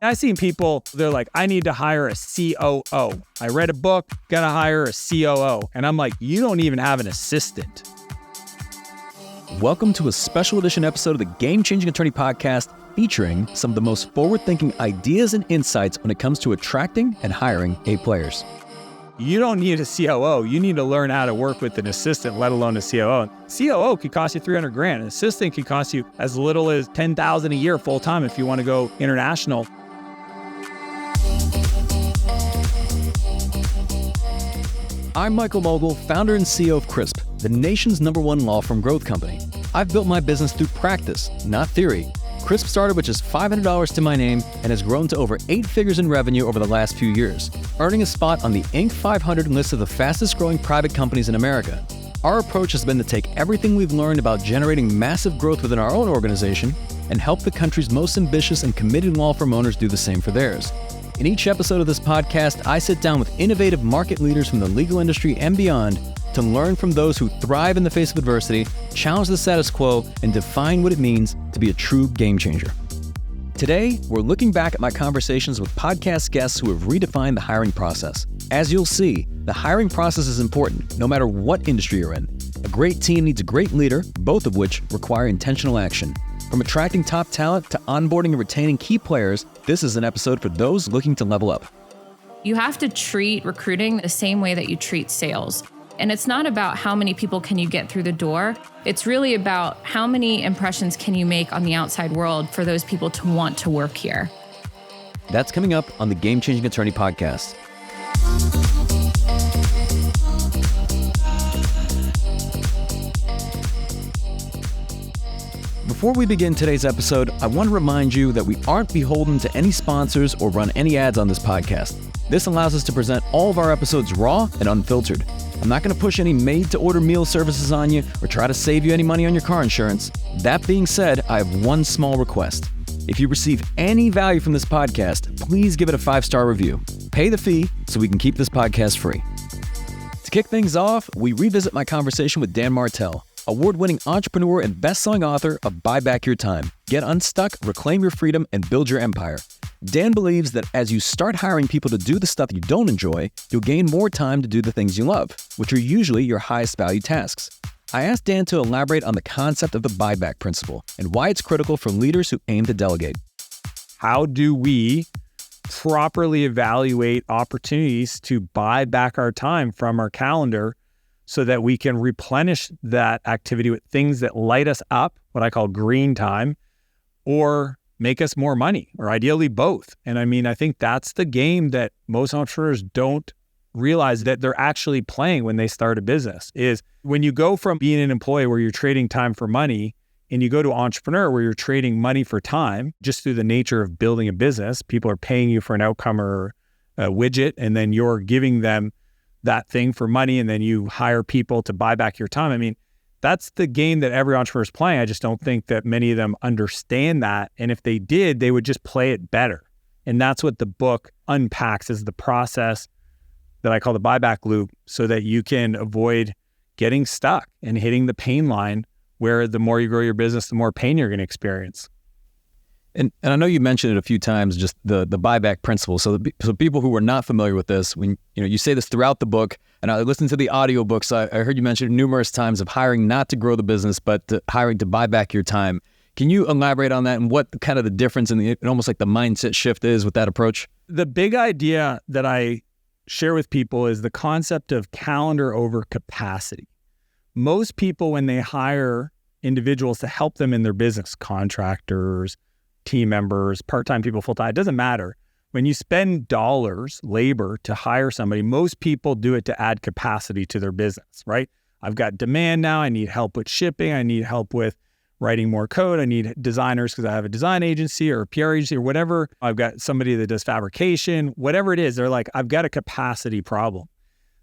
I've seen people, they're like, I need to hire a COO. I read a book, gotta hire a COO. And I'm like, you don't even have an assistant. Welcome to a special edition episode of the Game Changing Attorney Podcast, featuring some of the most forward-thinking ideas and insights when it comes to attracting and hiring A players. You don't need a COO. You need to learn how to work with an assistant, let alone a COO. COO could cost you $300,000. An assistant could cost you as little as $10,000 a year full time if you want to go international. I'm Michael Mogul, founder and CEO of Crisp, the nation's #1 law firm growth company. I've built my business through practice, not theory. Crisp started with just $500 to my name and has grown to over 8 figures in revenue over the last few years, earning a spot on the Inc. 500 list of the fastest growing private companies in America. Our approach has been to take everything we've learned about generating massive growth within our own organization and help the country's most ambitious and committed law firm owners do the same for theirs. In each episode of this podcast, I sit down with innovative market leaders from the legal industry and beyond to learn from those who thrive in the face of adversity, challenge the status quo, and define what it means to be a true game changer. Today, we're looking back at my conversations with podcast guests who have redefined the hiring process. As you'll see, the hiring process is important, no matter what industry you're in. A great team needs a great leader, both of which require intentional action. From attracting top talent to onboarding and retaining key players, this is an episode for those looking to level up. You have to treat recruiting the same way that you treat sales. And it's not about how many people can you get through the door. It's really about how many impressions can you make on the outside world for those people to want to work here. That's coming up on the Game Changing Attorney Podcast. Before we begin today's episode, I want to remind you that we aren't beholden to any sponsors or run any ads on this podcast. This allows us to present all of our episodes raw and unfiltered. I'm not going to push any made-to-order meal services on you or try to save you any money on your car insurance. That being said, I have one small request. If you receive any value from this podcast, please give it a 5-star review. Pay the fee so we can keep this podcast free. To kick things off, we revisit my conversation with Dan Martell, award-winning entrepreneur and best-selling author of Buyback Your Time. Get unstuck, reclaim your freedom, and build your empire. Dan believes that as you start hiring people to do the stuff you don't enjoy, you'll gain more time to do the things you love, which are usually your highest value tasks. I asked Dan to elaborate on the concept of the buyback principle and why it's critical for leaders who aim to delegate. How do we properly evaluate opportunities to buy back our time from our calendar so that we can replenish that activity with things that light us up, what I call green time, or make us more money, or ideally both. And I think that's the game that most entrepreneurs don't realize that they're actually playing when they start a business, is when you go from being an employee where you're trading time for money and you go to entrepreneur where you're trading money for time, just through the nature of building a business. People are paying you for an outcome or a widget, and then you're giving them that thing for money, and then you hire people to buy back your time. That's the game that every entrepreneur is playing. I just don't think that many of them understand that. And if they did, they would just play it better. And that's what the book unpacks, is the process that I call the buyback loop, so that you can avoid getting stuck and hitting the pain line where the more you grow your business, the more pain you're going to experience. And I know you mentioned it a few times, just the buyback principle. So people who are not familiar with this, when you say this throughout the book, and I listened to the audiobooks, I heard you mention it numerous times of hiring not to grow the business, but hiring to buy back your time. Can you elaborate on that and what kind of the difference and almost like the mindset shift is with that approach? The big idea that I share with people is the concept of calendar over capacity. Most people, when they hire individuals to help them in their business, contractors, team members, part-time people, full-time, it doesn't matter. When you spend dollars, labor to hire somebody, most people do it to add capacity to their business, right? I've got demand now. I need help with shipping. I need help with writing more code. I need designers because I have a design agency or a PR agency or whatever. I've got somebody that does fabrication, whatever it is. They're like, I've got a capacity problem.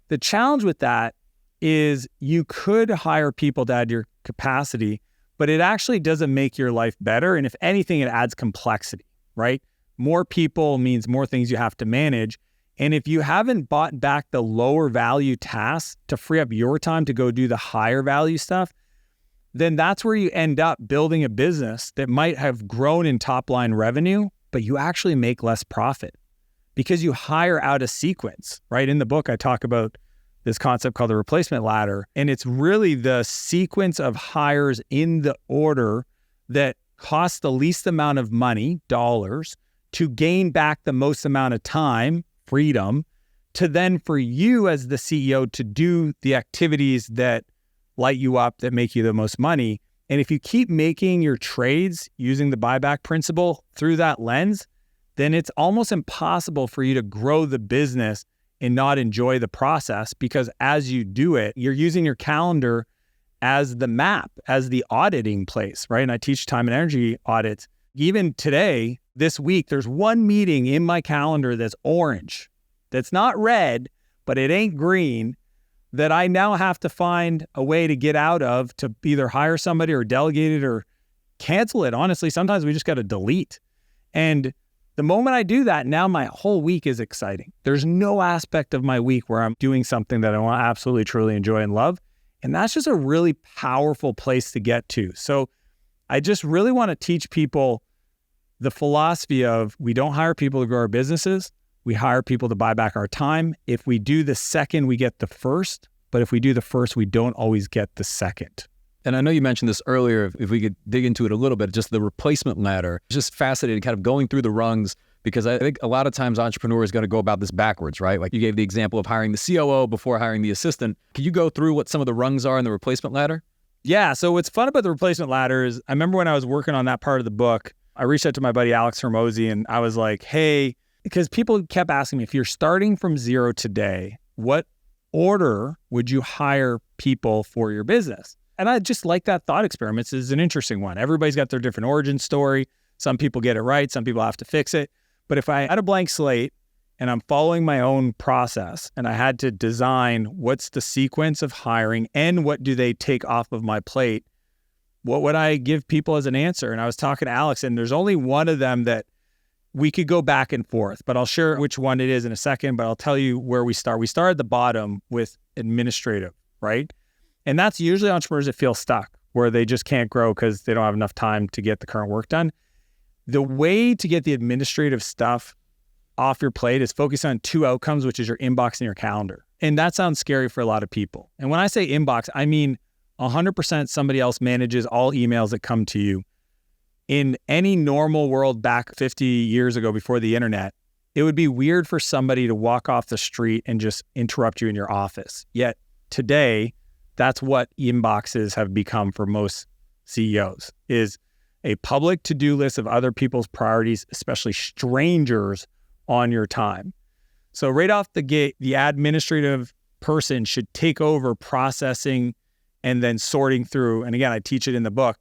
The challenge with that is you could hire people to add your capacity, but it actually doesn't make your life better. And if anything, it adds complexity, right? More people means more things you have to manage. And if you haven't bought back the lower value tasks to free up your time to go do the higher value stuff, then that's where you end up building a business that might have grown in top line revenue, but you actually make less profit because you hire out a sequence, right? In the book, I talk about this concept called the replacement ladder, and it's really the sequence of hires in the order that costs the least amount of money, dollars, to gain back the most amount of time, freedom, to then for you as the CEO to do the activities that light you up, that make you the most money. And if you keep making your trades using the buyback principle through that lens, then it's almost impossible for you to grow the business and not enjoy the process, because as you do it, you're using your calendar as the map, as the auditing place, right? And I teach time and energy audits. Even today, this week, there's one meeting in my calendar that's orange, that's not red, but it ain't green, that I now have to find a way to get out of, to either hire somebody or delegate it or cancel it. Honestly, sometimes we just got to delete. And the moment I do that, now my whole week is exciting. There's no aspect of my week where I'm doing something that I want to absolutely, truly enjoy and love. And that's just a really powerful place to get to. So I just really want to teach people the philosophy of, we don't hire people to grow our businesses. We hire people to buy back our time. If we do the second, we get the first. But if we do the first, we don't always get the second. And I know you mentioned this earlier, if we could dig into it a little bit, just the replacement ladder. It's just fascinating kind of going through the rungs, because I think a lot of times entrepreneurs got to go about this backwards, right? Like you gave the example of hiring the COO before hiring the assistant. Can you go through what some of the rungs are in the replacement ladder? Yeah. So what's fun about the replacement ladder is, I remember when I was working on that part of the book, I reached out to my buddy Alex Hermosi and I was like, hey, because people kept asking me, if you're starting from zero today, what order would you hire people for your business? And I just like that thought experiment. This is an interesting one. Everybody's got their different origin story. Some people get it right. Some people have to fix it. But if I had a blank slate and I'm following my own process and I had to design what's the sequence of hiring and what do they take off of my plate, what would I give people as an answer? And I was talking to Alex, and there's only one of them that we could go back and forth, but I'll share which one it is in a second, but I'll tell you where we start. We start at the bottom with administrative, right? And that's usually entrepreneurs that feel stuck, where they just can't grow because they don't have enough time to get the current work done. The way to get the administrative stuff off your plate is focus on two outcomes, which is your inbox and your calendar. And that sounds scary for a lot of people. And when I say inbox, I mean 100% somebody else manages all emails that come to you. In any normal world back 50 years ago before the internet, it would be weird for somebody to walk off the street and just interrupt you in your office. Yet today, that's what inboxes have become for most CEOs, is a public to-do list of other people's priorities, especially strangers, on your time. So right off the gate, the administrative person should take over processing and then sorting through. And again, I teach it in the book,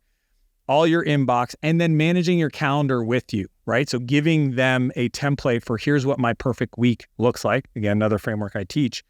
all your inbox, and then managing your calendar with you, right? So giving them a template for here's what my perfect week looks like. Again, another framework I teach.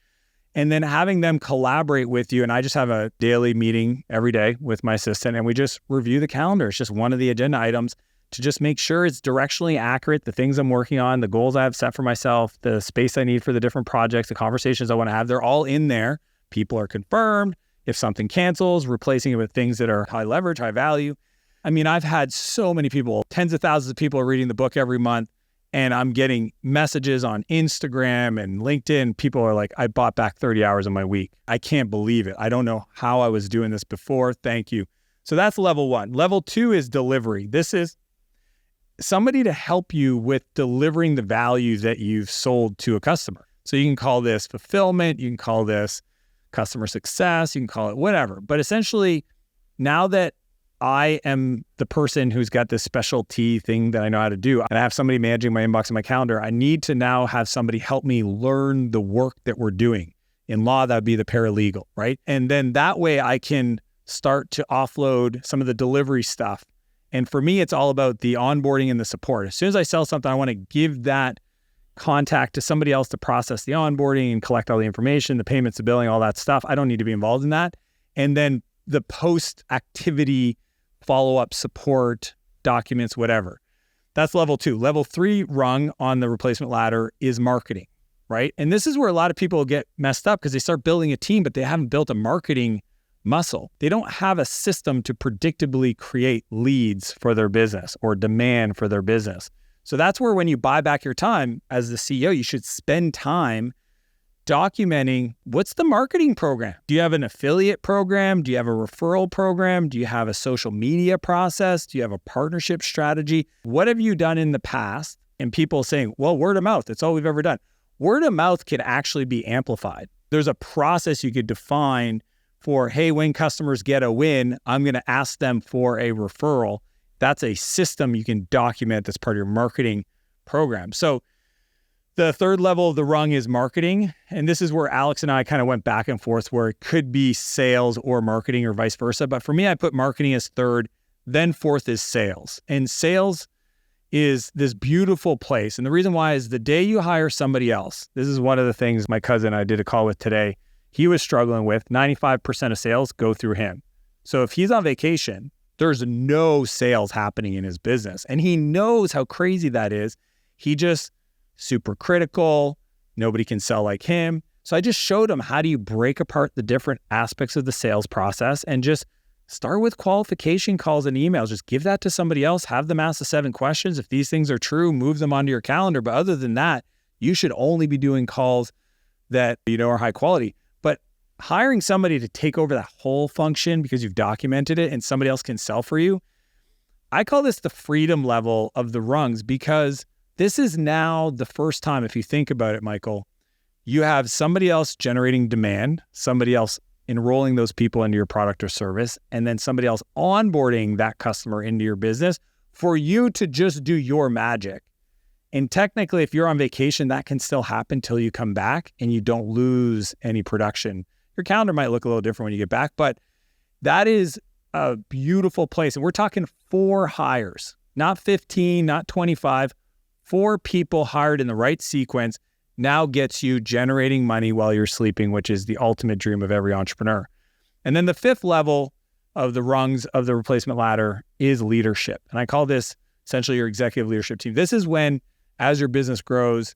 And then having them collaborate with you. And I just have a daily meeting every day with my assistant, and we just review the calendar. It's just one of the agenda items to just make sure it's directionally accurate, the things I'm working on, the goals I have set for myself, the space I need for the different projects, the conversations I want to have, they're all in there. People are confirmed. If something cancels, replacing it with things that are high leverage, high value. I mean, I've had so many people, tens of thousands of people are reading the book every month, and I'm getting messages on Instagram and LinkedIn. People are like, I bought back 30 hours of my week. I can't believe it. I don't know how I was doing this before. Thank you. So that's level one. Level two is delivery. This is somebody to help you with delivering the value that you've sold to a customer. So you can call this fulfillment. You can call this customer success. You can call it whatever. But essentially, now that I am the person who's got this specialty thing that I know how to do, and I have somebody managing my inbox and my calendar, I need to now have somebody help me learn the work that we're doing. In law, that would be the paralegal, right? And then that way I can start to offload some of the delivery stuff. And for me, it's all about the onboarding and the support. As soon as I sell something, I want to give that contact to somebody else to process the onboarding and collect all the information, the payments, the billing, all that stuff. I don't need to be involved in that. And then the post-activity follow-up support, documents, whatever. That's level two. Level three rung on the replacement ladder is marketing, right? And this is where a lot of people get messed up because they start building a team, but they haven't built a marketing muscle. They don't have a system to predictably create leads for their business or demand for their business. So that's where when you buy back your time as the CEO, you should spend time documenting what's the marketing program. Do you have an affiliate program? Do you have a referral program? Do you have a social media process? Do you have a partnership strategy? What have you done in the past? And people saying, well, word of mouth, that's all we've ever done. Word of mouth can actually be amplified. There's a process you could define for, hey, when customers get a win, I'm going to ask them for a referral. That's a system you can document that's part of your marketing program. So the third level of the rung is marketing. And this is where Alex and I kind of went back and forth, where it could be sales or marketing or vice versa. But for me, I put marketing as third, then fourth is sales. And sales is this beautiful place. And the reason why is the day you hire somebody else, this is one of the things my cousin I did a call with today, he was struggling with. 95% of sales go through him. So if he's on vacation, there's no sales happening in his business. And he knows how crazy that is. He just super critical. Nobody can sell like him. So I just showed him, how do you break apart the different aspects of the sales process and just start with qualification calls and emails. Just give that to somebody else. Have them ask the 7 questions. If these things are true, move them onto your calendar. But other than that, you should only be doing calls that you know are high quality. But hiring somebody to take over that whole function because you've documented it and somebody else can sell for you, I call this the freedom level of the rungs, because this is now the first time, if you think about it, Michael, you have somebody else generating demand, somebody else enrolling those people into your product or service, and then somebody else onboarding that customer into your business for you to just do your magic. And technically, if you're on vacation, that can still happen till you come back and you don't lose any production. Your calendar might look a little different when you get back, but that is a beautiful place. And we're talking 4 hires, not 15, not 25, 4 people hired in the right sequence now gets you generating money while you're sleeping, which is the ultimate dream of every entrepreneur. And then the 5th level of the rungs of the replacement ladder is leadership. And I call this essentially your executive leadership team. This is when, as your business grows,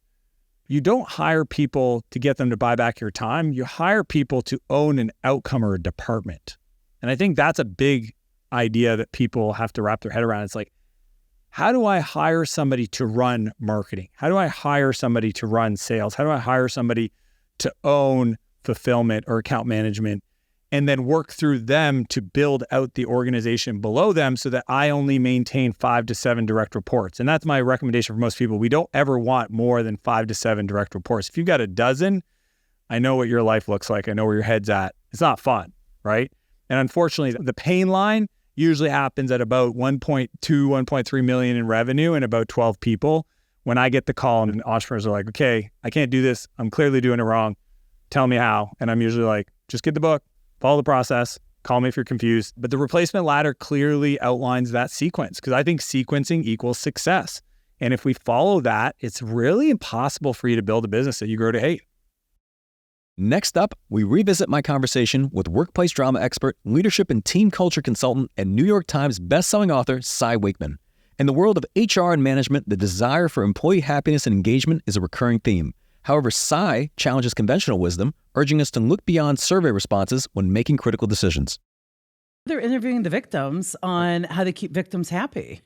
you don't hire people to get them to buy back your time. You hire people to own an outcome or a department. And I think that's a big idea that people have to wrap their head around. It's like, how do I hire somebody to run marketing? How do I hire somebody to run sales? How do I hire somebody to own fulfillment or account management, and then work through them to build out the organization below them so that I only maintain 5 to 7 direct reports? And that's my recommendation for most people. We don't ever want more than 5 to 7 direct reports. If you've got a dozen, I know what your life looks like. I know where your head's at. It's not fun, right? And unfortunately, the pain line usually happens at about 1.2, 1.3 million in revenue and about 12 people. When I get the call and entrepreneurs are like, okay, I can't do this. I'm clearly doing it wrong. Tell me how. And I'm usually like, just get the book, follow the process, call me if you're confused. But the replacement ladder clearly outlines that sequence, because I think sequencing equals success. And if we follow that, it's really impossible for you to build a business that you grow to hate. Next up, we revisit my conversation with workplace drama expert, leadership and team culture consultant, and New York Times bestselling author Sai Wickman. In the world of HR and management, the desire for employee happiness and engagement is a recurring theme. However, Sai challenges conventional wisdom, urging us to look beyond survey responses when making critical decisions. They're interviewing the victims on how to keep victims happy.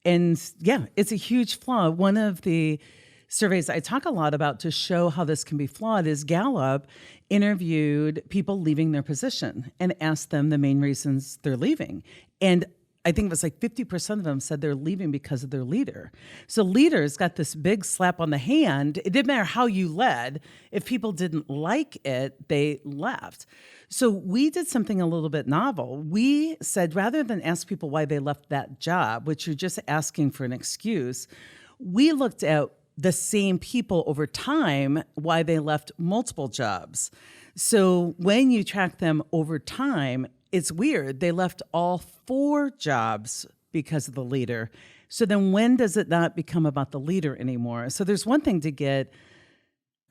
And yeah, it's a huge flaw. One of the surveys I talk a lot about to show how this can be flawed is Gallup interviewed people leaving their position and asked them the main reasons they're leaving. And I think it was like 50% of them said they're leaving because of their leader. So leaders got this big slap on the hand. It didn't matter how you led. If people didn't like it, they left. So we did something a little bit novel. We said, rather than ask people why they left that job, which you're just asking for an excuse, we looked at the same people over time, why they left multiple jobs. So when you track them over time, it's weird. They left all 4 jobs because of the leader. So then when does it not become about the leader anymore? So there's one thing to get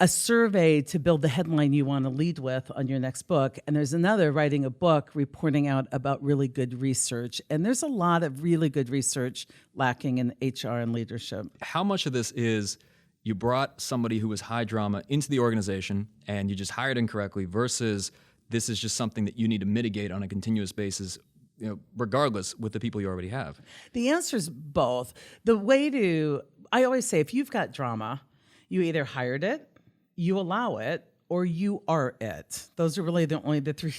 a survey to build the headline you want to lead with on your next book. And there's another, writing a book, reporting out about really good research. And there's a lot of really good research lacking in HR and leadership. How much of this is you brought somebody who was high drama into the organization and you just hired incorrectly versus this is just something that you need to mitigate on a continuous basis, regardless with the people you already have? The answer is both. The way to I always say, if you've got drama, you either hired it, you allow it, or you are it. Those are really only the three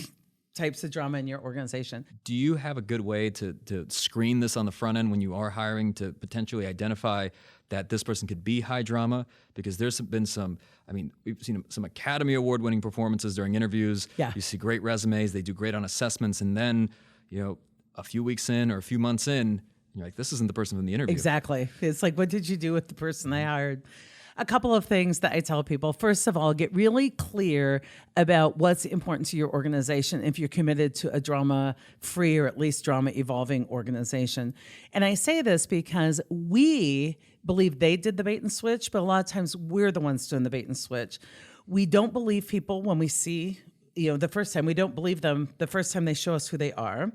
types of drama in your organization. Do you have a good way to screen this on the front end when you are hiring to potentially identify that this person could be high drama? Because there's been we've seen some Academy Award winning performances during interviews. Yeah. You see great resumes, they do great on assessments, and then, a few weeks in or a few months in, you're like, this isn't the person from the interview. Exactly. It's like, what did you do with the person I hired? A couple of things that I tell people. First of all, get really clear about what's important to your organization if you're committed to a drama-free or at least drama-evolving organization. And I say this because we believe they did the bait and switch, but a lot of times we're the ones doing the bait and switch. We don't believe people when we see, the first time. We don't believe them the first time they show us who they are.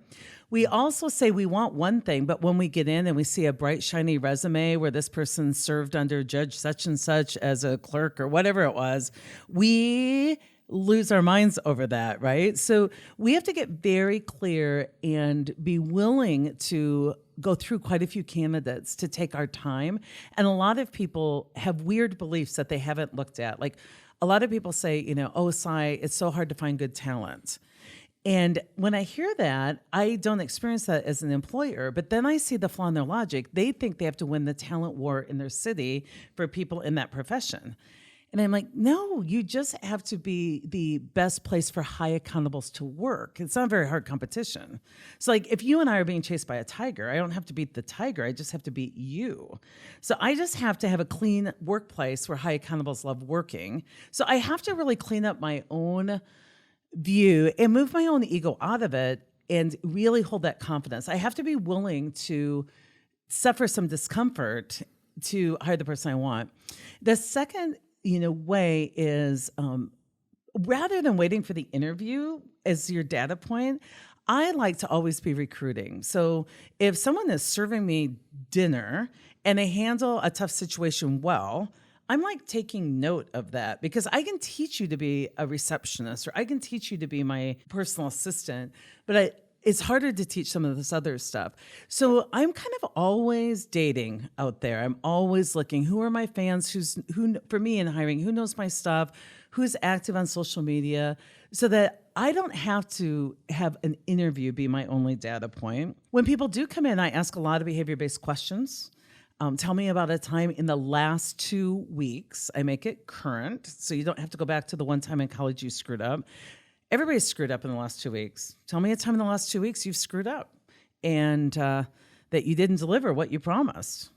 We also say we want one thing, but when we get in and we see a bright, shiny resume where this person served under Judge such and such as a clerk or whatever it was, we lose our minds over that, right? So we have to get very clear and be willing to go through quite a few candidates to take our time. And a lot of people have weird beliefs that they haven't looked at. Like a lot of people say, oh, Sai, it's so hard to find good talent. And when I hear that, I don't experience that as an employer, but then I see the flaw in their logic. They think they have to win the talent war in their city for people in that profession. And I'm like, no, you just have to be the best place for high accountables to work. It's not a very hard competition. So like if you and I are being chased by a tiger, I don't have to beat the tiger. I just have to beat you. So I just have to have a clean workplace where high accountables love working. So I have to really clean up my own view and move my own ego out of it and really hold that confidence. I have to be willing to suffer some discomfort to hire the person I want. The second, way is rather than waiting for the interview as your data point, I like to always be recruiting. So if someone is serving me dinner and they handle a tough situation well, I'm like taking note of that because I can teach you to be a receptionist or I can teach you to be my personal assistant, but it's harder to teach some of this other stuff. So I'm kind of always dating out there. I'm always looking, who are my fans, who for me in hiring, who knows my stuff, who's active on social media, so that I don't have to have an interview be my only data point. When people do come in, I ask a lot of behavior-based questions. Tell me about a time in the last 2 weeks. I make it current, so you don't have to go back to the one time in college you screwed up. Everybody's screwed up in the last 2 weeks. Tell me a time in the last 2 weeks you've screwed up and that you didn't deliver what you promised.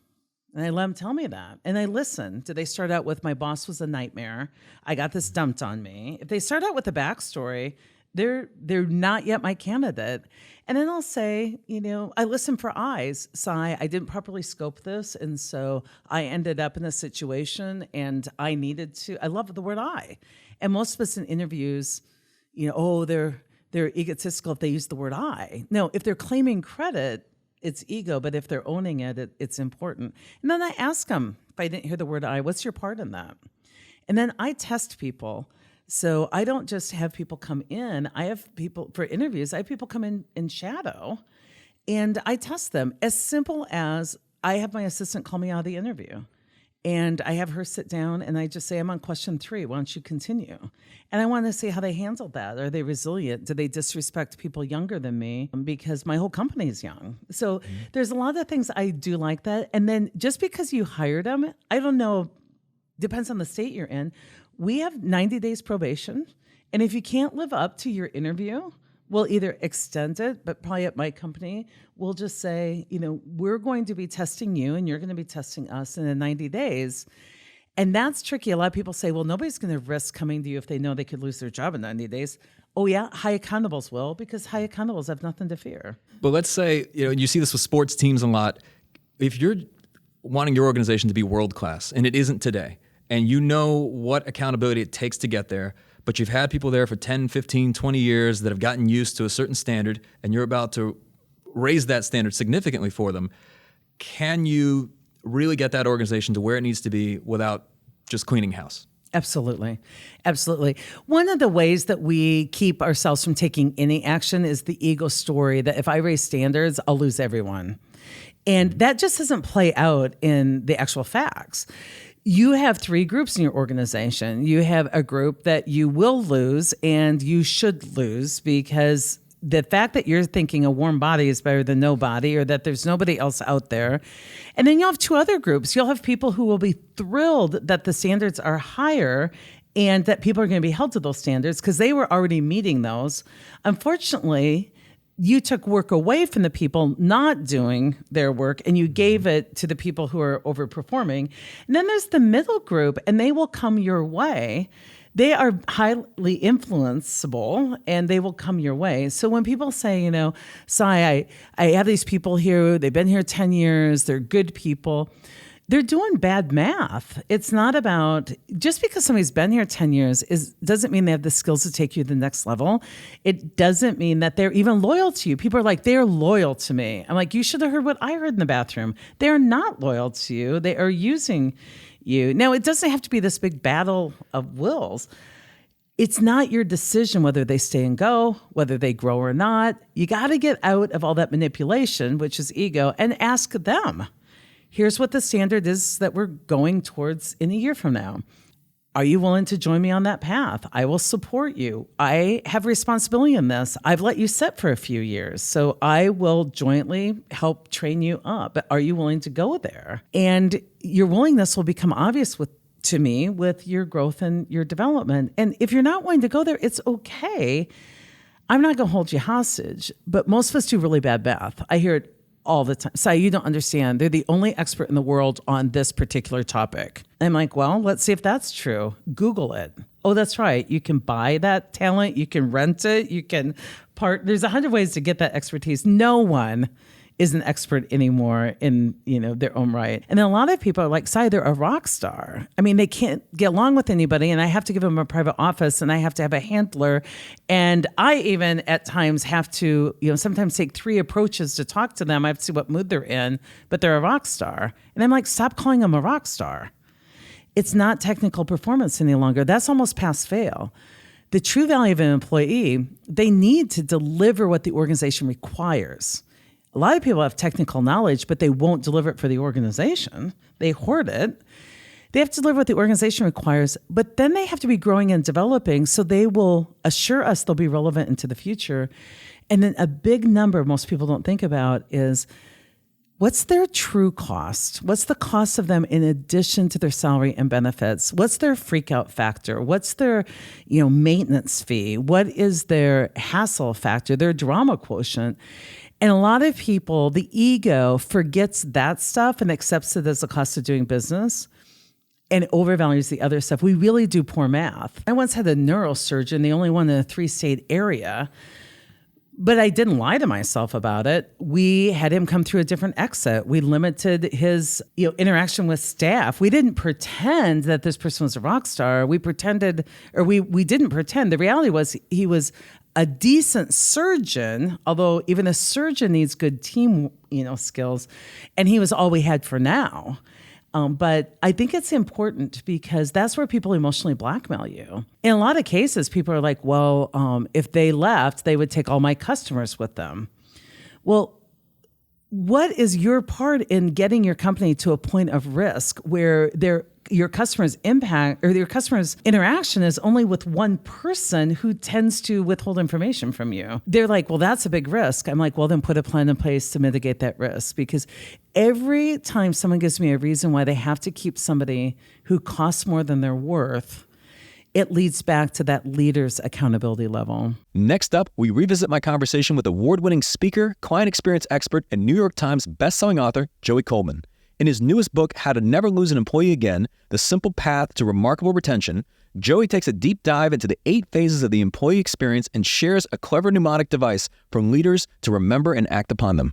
And I let them tell me that. And I listen. Do they start out with, my boss was a nightmare, I got this dumped on me? If they start out with a backstory, they're not yet my candidate. And then I'll say, I listen for eyes. Sai, I didn't properly scope this, and so I ended up in a situation and I needed to, I love the word I. And most of us in interviews, they're egotistical if they use the word I. No, if they're claiming credit, it's ego, but if they're owning it, it's important. And then I ask them, if I didn't hear the word I, what's your part in that? And then I test people. So I don't just have people come in. I have people for interviews. I have people come in shadow, and I test them. As simple as I have my assistant call me out of the interview, and I have her sit down, and I just say, I'm on question 3. Why don't you continue? And I want to see how they handled that. Are they resilient? Do they disrespect people younger than me? Because my whole company is young. So there's a lot of things I do like that. And then just because you hired them, I don't know, depends on the state you're in. We have 90 days probation. And if you can't live up to your interview, we'll either extend it, but probably at my company, we'll just say, we're going to be testing you and you're going to be testing us in 90 days. And that's tricky. A lot of people say, well, nobody's going to risk coming to you if they know they could lose their job in 90 days. Oh, yeah, high accountables will, because high accountables have nothing to fear. But let's say, you see this with sports teams a lot. If you're wanting your organization to be world-class, and it isn't today, and you know what accountability it takes to get there, but you've had people there for 10, 15, 20 years that have gotten used to a certain standard, and you're about to raise that standard significantly for them, can you really get that organization to where it needs to be without just cleaning house? Absolutely. Absolutely. One of the ways that we keep ourselves from taking any action is the ego story that if I raise standards, I'll lose everyone. And that just doesn't play out in the actual facts. You have 3 groups in your organization. You have a group that you will lose and you should lose because the fact that you're thinking a warm body is better than no body, or that there's nobody else out there. And then you'll have 2 other groups. You'll have people who will be thrilled that the standards are higher and that people are going to be held to those standards because they were already meeting those. Unfortunately, you took work away from the people not doing their work and you gave it to the people who are overperforming. And then there's the middle group, and they will come your way. They are highly influenceable and they will come your way. So when people say, Sai, I have these people here, they've been here 10 years, they're good people, they're doing bad math. It's not about, just because somebody's been here 10 years doesn't mean they have the skills to take you to the next level. It doesn't mean that they're even loyal to you. People are like, they're loyal to me. I'm like, you should have heard what I heard in the bathroom. They're not loyal to you. They are using you. Now, it doesn't have to be this big battle of wills. It's not your decision whether they stay and go, whether they grow or not. You got to get out of all that manipulation, which is ego, and ask them. Here's what the standard is that we're going towards in a year from now. Are you willing to join me on that path? I will support you. I have responsibility in this. I've let you sit for a few years, so I will jointly help train you up. But are you willing to go there? And your willingness will become obvious to me with your growth and your development. And if you're not willing to go there, it's okay. I'm not going to hold you hostage, but most of us do really bad math. I hear it all the time. Sai, you don't understand. They're the only expert in the world on this particular topic. I'm like, well, let's see if that's true. Google it. Oh, that's right. You can buy that talent. You can rent it. You can there's 100 ways to get that expertise. No one is an expert anymore in, their own right. And then a lot of people are like, Sai, they're a rock star. I mean, they can't get along with anybody, and I have to give them a private office, and I have to have a handler. And I even at times have to, sometimes take 3 approaches to talk to them. I have to see what mood they're in, but they're a rock star. And I'm like, stop calling them a rock star. It's not technical performance any longer. That's almost pass fail. The true value of an employee, they need to deliver what the organization requires. A lot of people have technical knowledge, but they won't deliver it for the organization. They hoard it. They have to deliver what the organization requires, but then they have to be growing and developing, so they will assure us they'll be relevant into the future. And then a big number most people don't think about is, what's their true cost? What's the cost of them in addition to their salary and benefits? What's their freak out factor? What's their, maintenance fee? What is their hassle factor, their drama quotient? And a lot of people, the ego forgets that stuff and accepts it as the cost of doing business and overvalues the other stuff. We really do poor math. I once had a neurosurgeon, the only one in a 3-state area, but I didn't lie to myself about it. We had him come through a different exit. We limited his interaction with staff. We didn't pretend that this person was a rock star. We pretended, or we didn't pretend. The reality was he was a decent surgeon, although even a surgeon needs good team, skills. And he was all we had for now. But I think it's important because that's where people emotionally blackmail you. In a lot of cases, people are like, well, if they left, they would take all my customers with them. Well, what is your part in getting your company to a point of risk where your customer's impact or your customer's interaction is only with one person who tends to withhold information from you? They're like, well, that's a big risk. I'm like, well, then put a plan in place to mitigate that risk. Because every time someone gives me a reason why they have to keep somebody who costs more than they're worth, it leads back to that leader's accountability level. Next up, we revisit my conversation with award-winning speaker, client experience expert, and New York Times bestselling author, Joey Coleman. In his newest book, How to Never Lose an Employee Again, The Simple Path to Remarkable Retention, Joey takes a deep dive into the 8 phases of the employee experience and shares a clever mnemonic device for leaders to remember and act upon them.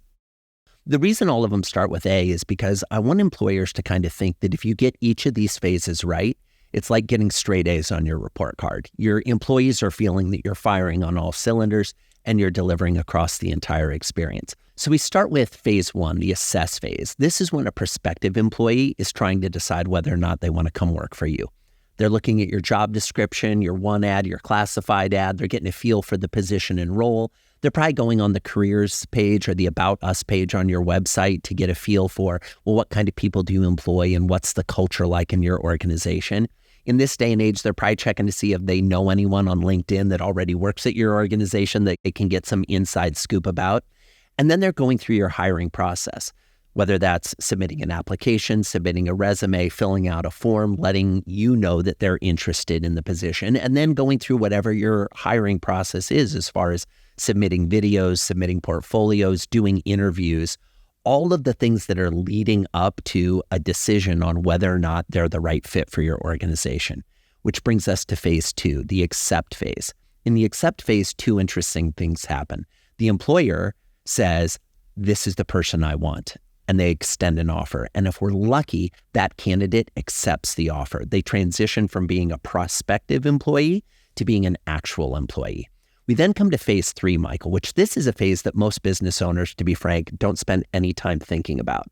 The reason all of them start with A is because I want employers to kind of think that if you get each of these phases right, it's like getting straight A's on your report card. Your employees are feeling that you're firing on all cylinders and you're delivering across the entire experience. So we start with phase 1, the assess phase. This is when a prospective employee is trying to decide whether or not they want to come work for you. They're looking at your job description, your one ad, your classified ad. They're getting a feel for the position and role. They're probably going on the careers page or the About Us page on your website to get a feel for, well, what kind of people do you employ and what's the culture like in your organization? In this day and age, they're probably checking to see if they know anyone on LinkedIn that already works at your organization that they can get some inside scoop about. And then they're going through your hiring process, whether that's submitting an application, submitting a resume, filling out a form, letting you know that they're interested in the position, and then going through whatever your hiring process is as far as submitting videos, submitting portfolios, doing interviews, all of the things that are leading up to a decision on whether or not they're the right fit for your organization, which brings us to phase 2, the accept phase. In the accept phase, 2 interesting things happen. The employer says, this is the person I want, and they extend an offer. And if we're lucky, that candidate accepts the offer. They transition from being a prospective employee to being an actual employee. We then come to phase 3, Michael, which this is a phase that most business owners, to be frank, don't spend any time thinking about.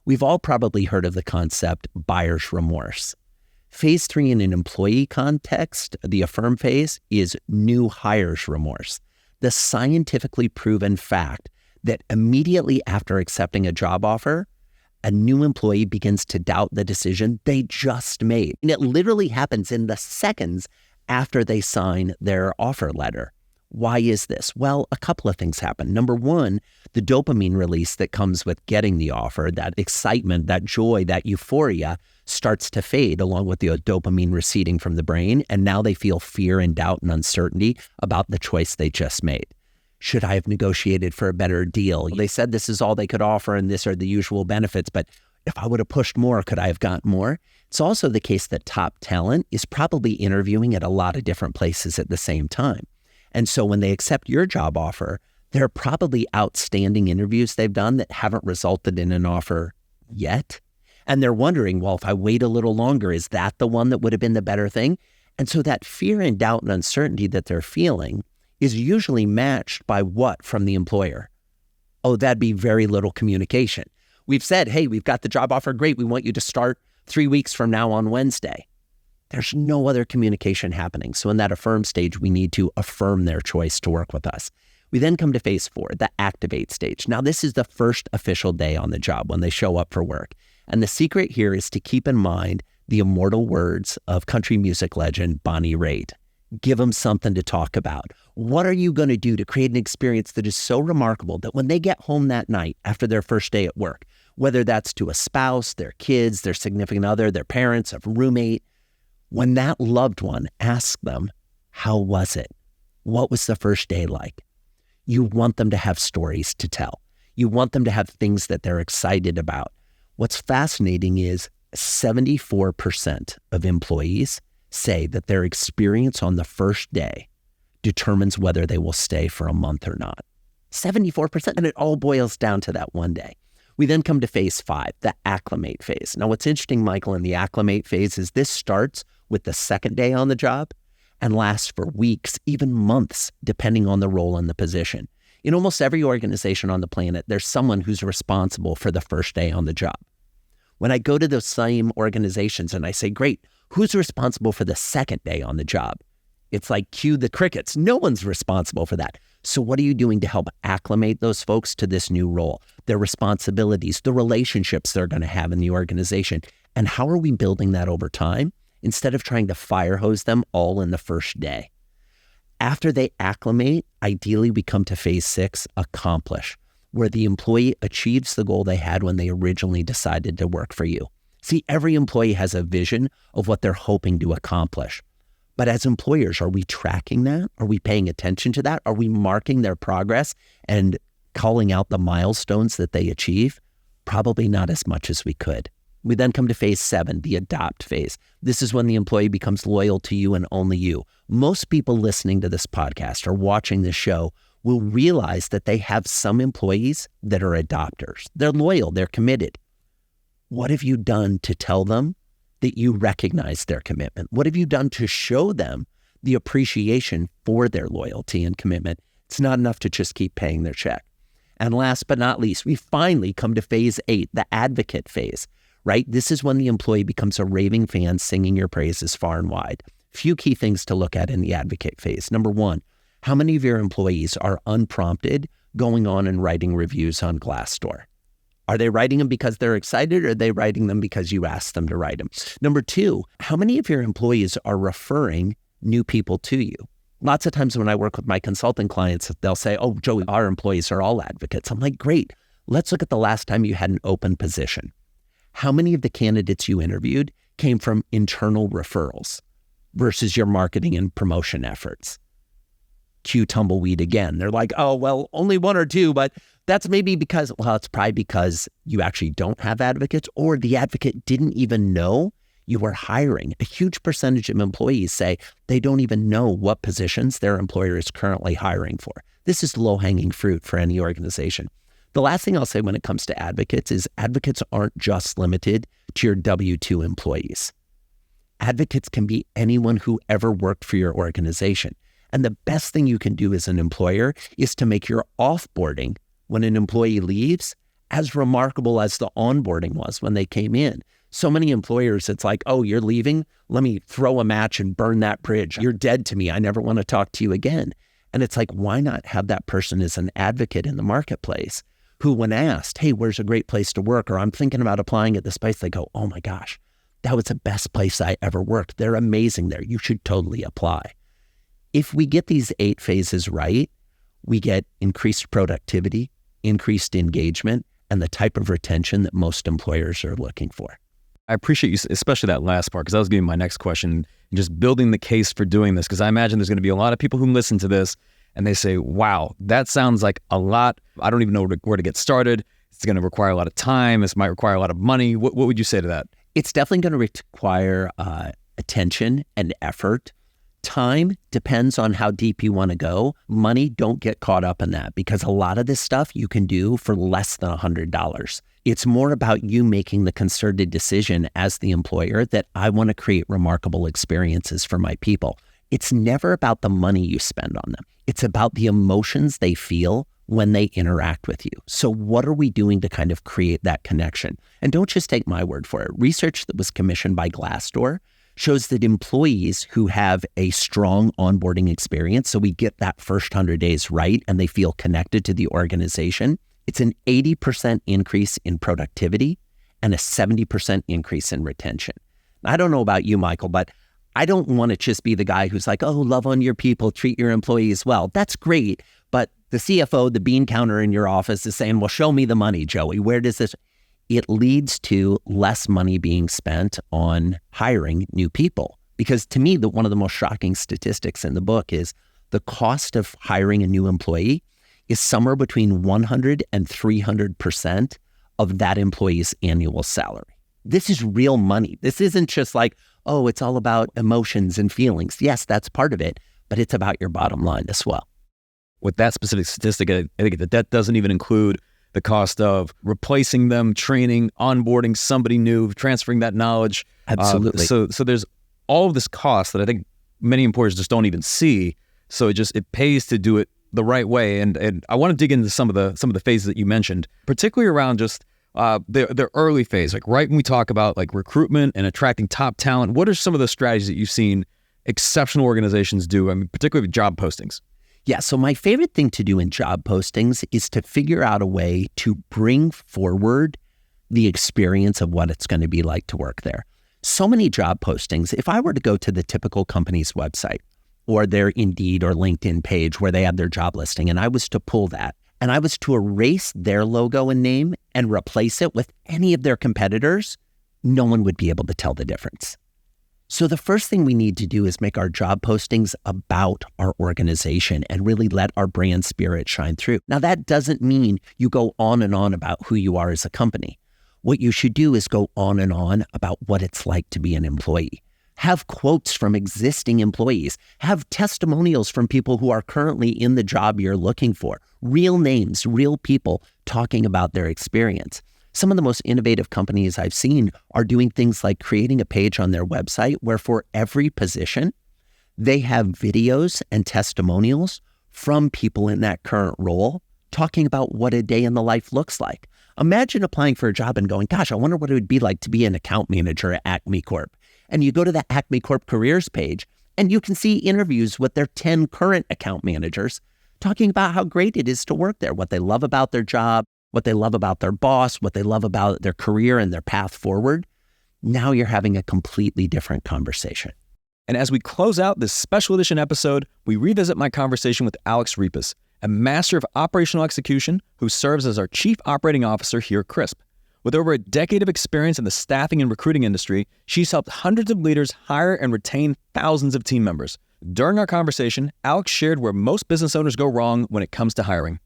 We've all probably heard of the concept buyer's remorse. Phase 3 in an employee context, the affirm phase, is new hires remorse. The scientifically proven fact that immediately after accepting a job offer, a new employee begins to doubt the decision they just made. And it literally happens in the seconds after they sign their offer letter. Why is this? Well, a couple of things happen. Number one, the dopamine release that comes with getting the offer, that excitement, that joy, that euphoria starts to fade along with the dopamine receding from the brain. And now they feel fear and doubt and uncertainty about the choice they just made. Should I have negotiated for a better deal? They said this is all they could offer and this are the usual benefits, but if I would have pushed more, could I have gotten more? It's also the case that top talent is probably interviewing at a lot of different places at the same time. And so when they accept your job offer, there are probably outstanding interviews they've done that haven't resulted in an offer yet. And they're wondering, well, if I wait a little longer, is that the one that would have been the better thing? And so that fear and doubt and uncertainty that they're feeling is usually matched by what from the employer? Oh, that'd be very little communication. We've said, hey, we've got the job offer. Great. We want you to start 3 weeks from now on Wednesday. There's no other communication happening. So in that affirm stage, we need to affirm their choice to work with us. We then come to phase 4, the activate stage. Now, this is the first official day on the job when they show up for work. And the secret here is to keep in mind the immortal words of country music legend Bonnie Raitt. Give them something to talk about. What are you going to do to create an experience that is so remarkable that when they get home that night after their first day at work, whether that's to a spouse, their kids, their significant other, their parents, a roommate, when that loved one asks them, how was it? What was the first day like? You want them to have stories to tell. You want them to have things that they're excited about. What's fascinating is 74% of employees say that their experience on the first day determines whether they will stay for a month or not. 74%, and it all boils down to that one day. We then come to phase 5, the acclimate phase. Now, what's interesting, Michael, in the acclimate phase is this starts with the second day on the job and lasts for weeks, even months, depending on the role and the position. In almost every organization on the planet, there's someone who's responsible for the first day on the job. When I go to those same organizations and I say, great, who's responsible for the second day on the job? It's like, cue the crickets. No one's responsible for that. So what are you doing to help acclimate those folks to this new role, their responsibilities, the relationships they're going to have in the organization? And how are we building that over time instead of trying to fire hose them all in the first day? After they acclimate, ideally we come to phase 6, accomplish, where the employee achieves the goal they had when they originally decided to work for you. See, every employee has a vision of what they're hoping to accomplish. But as employers, are we tracking that? Are we paying attention to that? Are we marking their progress and calling out the milestones that they achieve? Probably not as much as we could. We then come to phase 7, the adopt phase. This is when the employee becomes loyal to you and only you. Most people listening to this podcast or watching this show will realize that they have some employees that are adopters. They're loyal, they're committed. What have you done to tell them that you recognize their commitment? What have you done to show them the appreciation for their loyalty and commitment? It's not enough to just keep paying their check. And last but not least, we finally come to phase 8, the advocate phase, right? This is when the employee becomes a raving fan singing your praises far and wide. Few key things to look at in the advocate phase. Number 1, How many of your employees are unprompted going on and writing reviews on Glassdoor? Are they writing them because they're excited, or are they writing them because you asked them to write them? Number two, how many of your employees are referring new people to you? Lots of times when I work with my consulting clients, they'll say, oh, Joey, our employees are all advocates. I'm like, great. Let's look at the last time you had an open position. How many of the candidates you interviewed came from internal referrals versus your marketing and promotion efforts? Cue tumbleweed again. They're like, oh, well, only one or two, but that's maybe because, well, it's probably because you actually don't have advocates, or the advocate didn't even know you were hiring. A huge percentage of employees say they don't even know what positions their employer is currently hiring for. This is low-hanging fruit for any organization. The last thing I'll say when it comes to advocates is advocates aren't just limited to your W-2 employees. Advocates can be anyone who ever worked for your organization. And the best thing you can do as an employer is to make your offboarding when an employee leaves as remarkable as the onboarding was when they came in. So many employers, it's like, oh, you're leaving? Let me throw a match and burn that bridge. You're dead to me. I never want to talk to you again. And it's like, why not have that person as an advocate in the marketplace who, when asked, hey, where's a great place to work? Or I'm thinking about applying at this place, they go, oh my gosh, that was the best place I ever worked. They're amazing there. You should totally apply. If we get these 8 phases right, we get increased productivity, increased engagement, and the type of retention that most employers are looking for. I appreciate you, especially that last part, because that was going to be my next question, just building the case for doing this, because I imagine there's going to be a lot of people who listen to this and they say, wow, that sounds like a lot. I don't even know where to get started. It's going to require a lot of time. This might require a lot of money. What would you say to that? It's definitely going to require attention and effort. Time depends on how deep you want to go. Money, don't get caught up in that, because a lot of this stuff you can do for less than $100. It's more about you making the concerted decision as the employer that I want to create remarkable experiences for my people. It's never about the money you spend on them. It's about the emotions they feel when they interact with you. So what are we doing to kind of create that connection? And don't just take my word for it. Research that was commissioned by Glassdoor shows that employees who have a strong onboarding experience, so we get that first 100 days right and they feel connected to the organization, it's an 80% increase in productivity and a 70% increase in retention. I don't know about you, Michael, but I don't want to just be the guy who's like, oh, love on your people, treat your employees well. That's great. But the CFO, the bean counter in your office is saying, well, show me the money, Joey. Where does this? It leads to less money being spent on hiring new people. Because to me, one of the most shocking statistics in the book is the cost of hiring a new employee is somewhere between 100 and 300% of that employee's annual salary. This is real money. This isn't just like, oh, it's all about emotions and feelings. Yes, that's part of it, but it's about your bottom line as well. With that specific statistic, I think that doesn't even include the cost of replacing them, training, onboarding somebody new, transferring that knowledge. Absolutely. So there's all of this cost that I think many employers just don't even see. So it pays to do it the right way. And I want to dig into some of the phases that you mentioned, particularly around just the early phase, like right when we talk about like recruitment and attracting top talent. What are some of the strategies that you've seen exceptional organizations do? I mean, particularly with job postings. Yeah, so my favorite thing to do in job postings is to figure out a way to bring forward the experience of what it's going to be like to work there. So many job postings, if I were to go to the typical company's website or their Indeed or LinkedIn page where they have their job listing, and I was to pull that, and I was to erase their logo and name and replace it with any of their competitors, no one would be able to tell the difference. So the first thing we need to do is make our job postings about our organization and really let our brand spirit shine through. Now, that doesn't mean you go on and on about who you are as a company. What you should do is go on and on about what it's like to be an employee. Have quotes from existing employees. Have testimonials from people who are currently in the job you're looking for. Real names, real people talking about their experience. Some of the most innovative companies I've seen are doing things like creating a page on their website where for every position, they have videos and testimonials from people in that current role talking about what a day in the life looks like. Imagine applying for a job and going, gosh, I wonder what it would be like to be an account manager at Acme Corp. And you go to the Acme Corp careers page And you can see interviews with their 10 current account managers talking about how great it is to work there, what they love about their job, what they love about their boss, what they love about their career and their path forward. Now you're having a completely different conversation. And as we close out this special edition episode, we revisit my conversation with Alex Repas, a master of operational execution who serves as our Chief Operating Officer here at Crisp. With over a decade of experience in the staffing and recruiting industry, she's helped hundreds of leaders hire and retain thousands of team members. During our conversation, Alex shared where most business owners go wrong when it comes to hiring.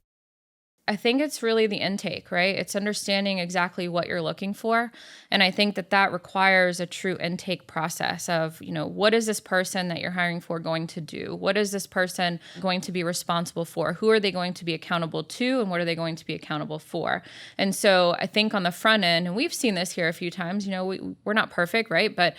I think it's really the intake, right? It's understanding exactly what you're looking for. And I think that requires a true intake process of, what is this person that you're hiring for going to do? What is this person going to be responsible for? Who are they going to be accountable to? And what are they going to be accountable for? And so I think on the front end, and we've seen this here a few times, we're not perfect, right? But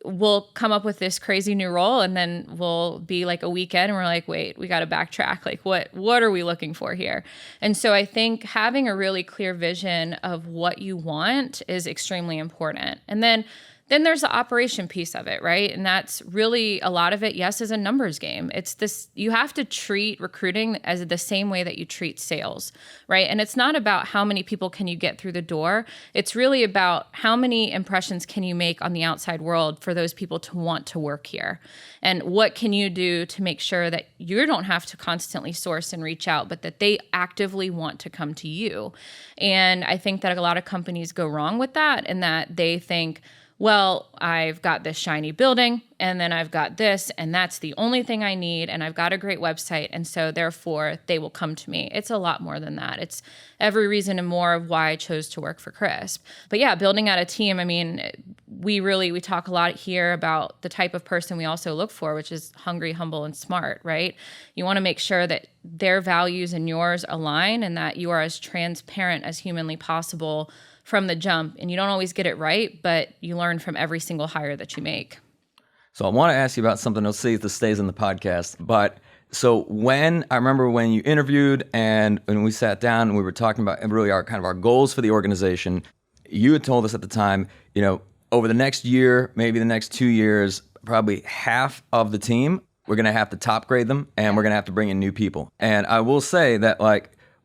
we'll come up with this crazy new role, and then we'll be like a weekend and we're like, wait, we got to backtrack. Like, what are we looking for here? And so I think having a really clear vision of what you want is extremely important. And then there's the operation piece of it, right? And that's really a lot of it, yes, is a numbers game. It's this, you have to treat recruiting as the same way that you treat sales, right? And it's not about how many people can you get through the door. It's really about how many impressions can you make on the outside world for those people to want to work here. And what can you do to make sure that you don't have to constantly source and reach out, but that they actively want to come to you. And I think that a lot of companies go wrong with that, and that they think, well, I've got this shiny building, and then I've got this, and that's the only thing I need, and I've got a great website, and so therefore they will come to me. It's a lot more than that. It's every reason and more of why I chose to work for Crisp. But yeah, building out a team, I mean, we talk a lot here about the type of person we also look for, which is hungry, humble, and smart, right? You want to make sure that their values and yours align, and that you are as transparent as humanly possible from the jump. And you don't always get it right, but you learn from every single hire that you make. So I want to ask you about something. I'll see if this stays in the podcast. But so I remember when you interviewed and when we sat down and we were talking about really our goals for the organization, you had told us at the time, over the next year, maybe the next 2 years, probably half of the team, we're going to have to top grade them, and we're going to have to bring in new people. And I will say that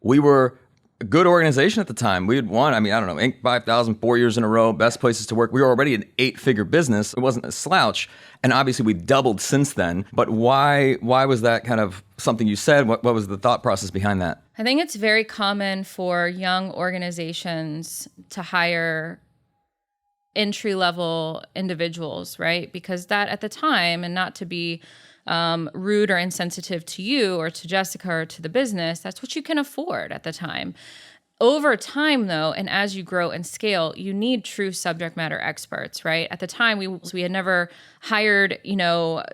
we were a good organization at the time. We had won, Inc. 5000 4 years in a row, best places to work. We were already an 8-figure business. It wasn't a slouch. And obviously we've doubled since then. But why was that kind of something you said? What was the thought process behind that? I think it's very common for young organizations to hire entry-level individuals, right? Because that at the time, and not to be rude or insensitive to you or to Jessica or to the business, that's what you can afford at the time. Over time, though, and as you grow and scale, you need true subject matter experts, right? At the time, we had never hired,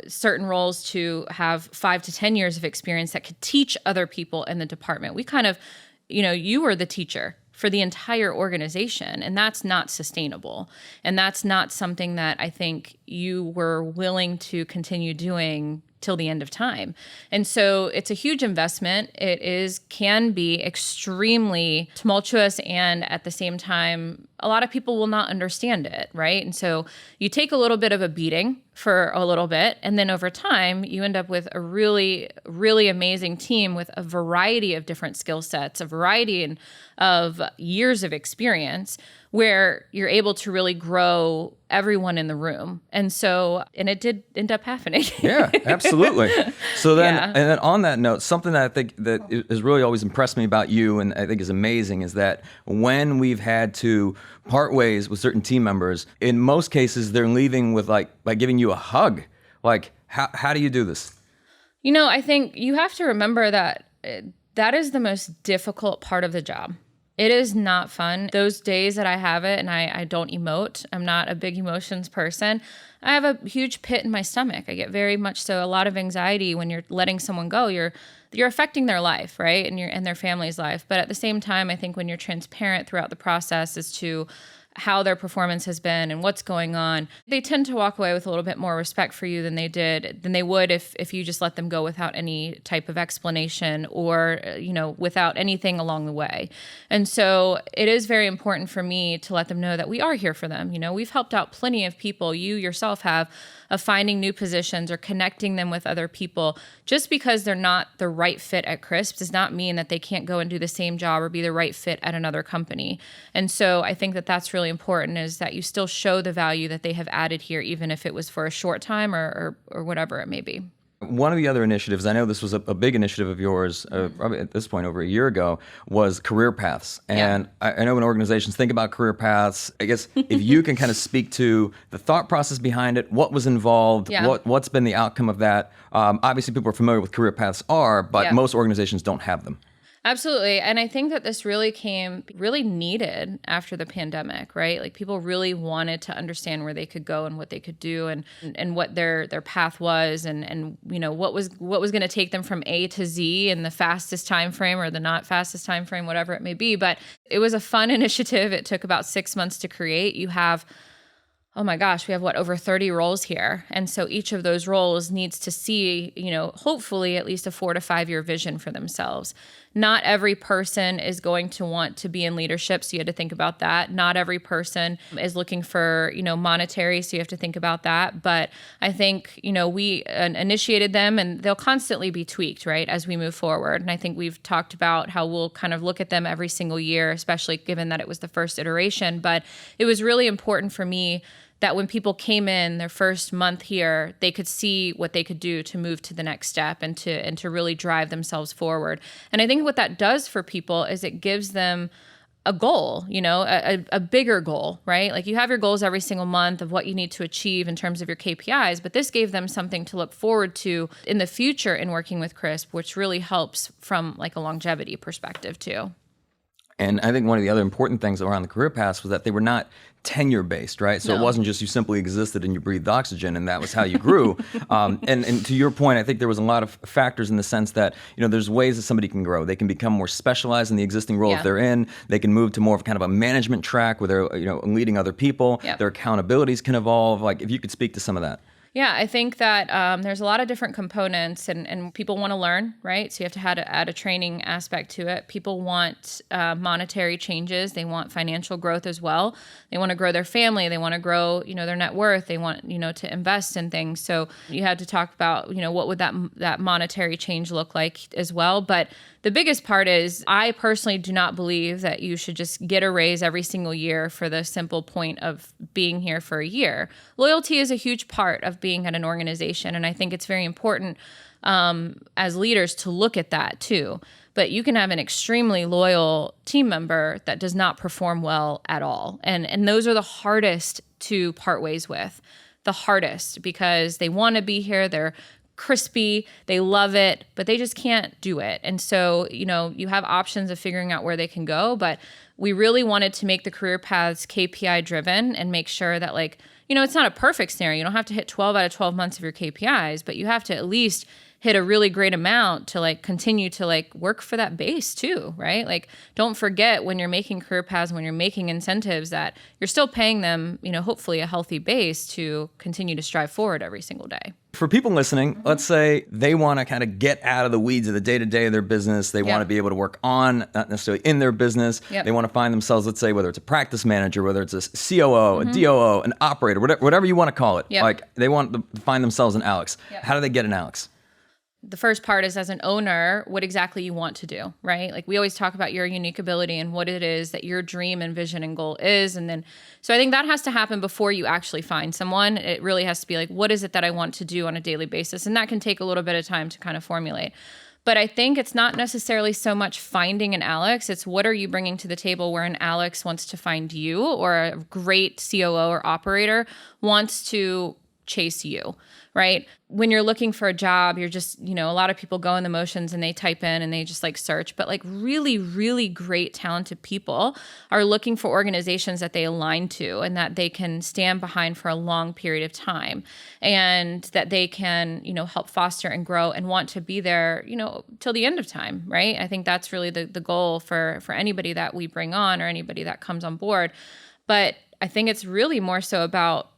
certain roles to have 5 to 10 years of experience that could teach other people in the department. We kind of, you were the teacher for the entire organization, and that's not sustainable. And that's not something that I think you were willing to continue doing till the end of time. And so it's a huge investment. It can be extremely tumultuous, and at the same time, a lot of people will not understand it, right? And so you take a little bit of a beating for a little bit, and then over time, you end up with a really, really amazing team with a variety of different skill sets, a variety of years of experience, where you're able to really grow everyone in the room. And it did end up happening. Yeah, absolutely. So then, And then on that note, something that I think that has really always impressed me about you, and I think is amazing, is that when we've had to part ways with certain team members, in most cases, they're leaving with by giving you a hug. How do you do this? I think you have to remember that that is the most difficult part of the job. It is not fun. Those days that I have it and I don't emote, I'm not a big emotions person, I have a huge pit in my stomach. I get very much so a lot of anxiety when you're letting someone go. You're affecting their life, right? And their family's life. But at the same time, I think when you're transparent throughout the process as to how their performance has been and what's going on, they tend to walk away with a little bit more respect for you than they would if you just let them go without any type of explanation or, without anything along the way. And so it is very important for me to let them know that we are here for them. We've helped out plenty of people, you yourself have, of finding new positions or connecting them with other people. Just because they're not the right fit at Crisp does not mean that they can't go and do the same job or be the right fit at another company. And so I think that that's really important, is that you still show the value that they have added here, even if it was for a short time or whatever it may be. One of the other initiatives, I know this was a big initiative of yours, probably at this point over a year ago, was career paths. And I know when organizations think about career paths, I guess if you can kind of speak to the thought process behind it, what was involved, what's been the outcome of that. Obviously, people are familiar with career paths but most organizations don't have them. Absolutely. And I think that this really needed after the pandemic, right? Like people really wanted to understand where they could go and what they could do and what their path was and what was going to take them from A to Z in the fastest time frame or the not fastest time frame, whatever it may be. But it was a fun initiative. It took about 6 months to create. You have oh my gosh, we have over 30 roles here. And so each of those roles needs to see, hopefully at least a 4 to 5 year vision for themselves. Not every person is going to want to be in leadership, so you had to think about that. Not every person is looking for, monetary, so you have to think about that. But I think, we initiated them and they'll constantly be tweaked, right, as we move forward. And I think we've talked about how we'll kind of look at them every single year, especially given that it was the first iteration. But it was really important for me that when people came in their first month here, they could see what they could do to move to the next step and to really drive themselves forward. And I think what that does for people is it gives them a goal, a bigger goal, right? Like you have your goals every single month of what you need to achieve in terms of your KPIs, but this gave them something to look forward to in the future in working with Crisp, which really helps from like a longevity perspective too. And I think one of the other important things around the career paths was that they were not tenure-based, right? So It wasn't just you simply existed and you breathed oxygen and that was how you grew. And to your point, I think there was a lot of factors in the sense that, there's ways that somebody can grow. They can become more specialized in the existing role if they're in. They can move to more of kind of a management track where they're, leading other people. Yep. Their accountabilities can evolve. Like if you could speak to some of that. Yeah, I think that there's a lot of different components and people want to learn, right? So you have to add a training aspect to it. People want monetary changes. They want financial growth as well. They want to grow their family. They want to grow, their net worth. They want, to invest in things. So you had to talk about, what would that monetary change look like as well. But the biggest part is I personally do not believe that you should just get a raise every single year for the simple point of being here for a year. Loyalty is a huge part of being at an organization. And I think it's very important as leaders to look at that too. But you can have an extremely loyal team member that does not perform well at all. And those are the hardest to part ways with. The hardest because they want to be here. They're crispy, they love it, but they just can't do it. And so, you have options of figuring out where they can go, but we really wanted to make the career paths KPI driven and make sure that it's not a perfect scenario. You don't have to hit 12 out of 12 months of your KPIs, but you have to at least hit a really great amount to continue to work for that base too, right? Don't forget when you're making career paths, when you're making incentives that you're still paying them, hopefully a healthy base to continue to strive forward every single day. For people listening, let's say they want to kind of get out of the weeds of the day-to-day of their business. They want to be able to work on, not necessarily in their business. Yep. They want to find themselves, let's say, whether it's a practice manager, whether it's a COO, a DOO, an operator, whatever you want to call it. Yep. They want to find themselves an Alex. Yep. How do they get an Alex? The first part is, as an owner, what exactly you want to do, right? We always talk about your unique ability and what it is that your dream and vision and goal is. And then, so I think that has to happen before you actually find someone. It really has to be what is it that I want to do on a daily basis? And that can take a little bit of time to kind of formulate. But I think it's not necessarily so much finding an Alex. It's what are you bringing to the table where an Alex wants to find you, or a great COO or operator wants to chase you, right? When you're looking for a job, you're just, a lot of people go in the motions and they type in and they just search. But really, really great, talented people are looking for organizations that they align to and that they can stand behind for a long period of time, and that they can, help foster and grow and want to be there, till the end of time, right? I think that's really the goal for anybody that we bring on or anybody that comes on board. But I think it's really more so about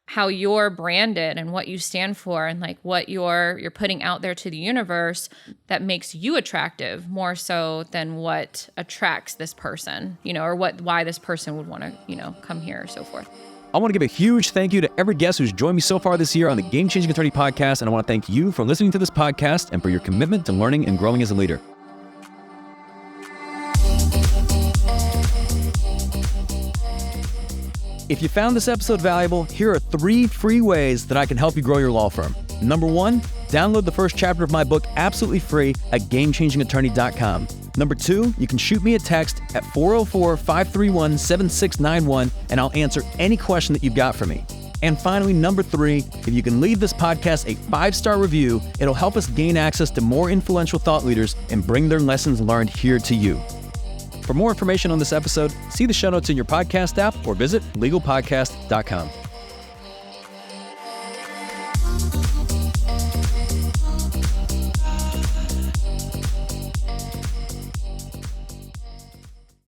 how you're branded and what you stand for and like what you're putting out there to the universe that makes you attractive more so than what attracts this person, or why this person would want to, come here or so forth. I want to give a huge thank you to every guest who's joined me so far this year on the Game Changing Attorney podcast, and I want to thank you for listening to this podcast and for your commitment to learning and growing as a leader. If you found this episode valuable, here are 3 free ways that I can help you grow your law firm. Number 1, download the first chapter of my book absolutely free at GameChangingAttorney.com. Number 2, you can shoot me a text at 404-531-7691 and I'll answer any question that you've got for me. And finally, number 3, if you can leave this podcast a 5-star review, it'll help us gain access to more influential thought leaders and bring their lessons learned here to you. For more information on this episode, see the show notes in your podcast app or visit legalpodcast.com.